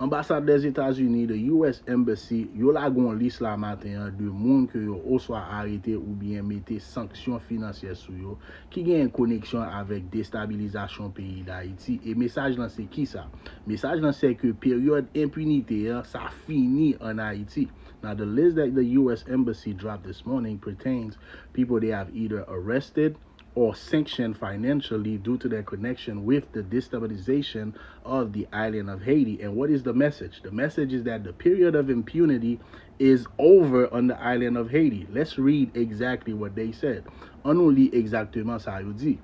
Ambassade des États-Unis, the US Embassy, yo la gon liste la matin de moun que yo ou soit arrêté ou bien mette sanctions financières sur yo qui gen une connexion avec déstabilisation pays d'Haïti. Et message là c'est qui ça? Message là c'est que période impunité ça fini en Haïti. Now the list that the US Embassy dropped this morning pertains people they have either arrested or sanctioned financially due to their connection with the destabilization of the island of Haiti. And what is the message? The message is that the period of impunity is over on the island of Haiti. Let's read exactly what they said. On nous lit exactement ça yo dit.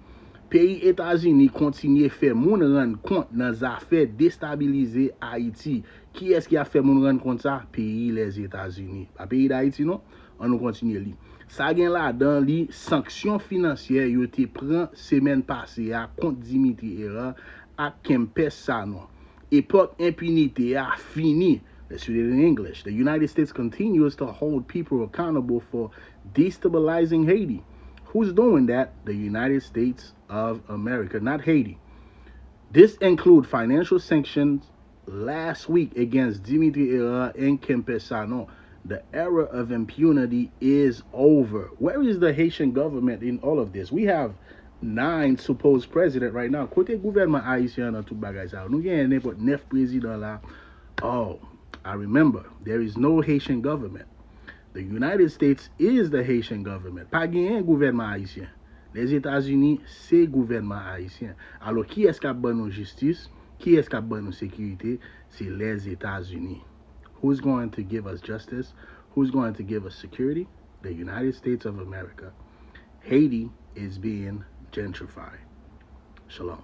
Pays Etazini continue faire moun rendre compte dans affaires déstabiliser Haïti. Qui est-ce qui a fait moun rendre compte ça? Pays les États-Unis. Pas pays d'Haïti non? On nous continue li. Ça gen là dans les sanctions financières yo te prend semaine passée à contre Dimitri Era à Kempes Sano. Époque impunité a fini. Let's read it in English. The United States continues to hold people accountable for destabilizing Haiti. Who's doing that? The United States of America, not Haiti. This includes financial sanctions last week against Dimitri Era and Kempes Sano. The era of impunity is over. Where is the Haitian government in all of this? We have 9 supposed presidents right now. Kote Gouvènman Ayisyen nan tout bagay sa. Nou gen n'importe 9 présidents là. Oh, I remember. There is no Haitian government. The United States is the Haitian government. Pa gen Gouvènman Ayisyen. Les États-Unis, c'est Gouvènman Ayisyen. Alors, qui est-ce qui a ban nou justice? Qui est-ce qui a ban nou sécurité? C'est les États-Unis. Who's going to give us justice? Who's going to give us security? The United States of America. Haiti is being gentrified. Shalom.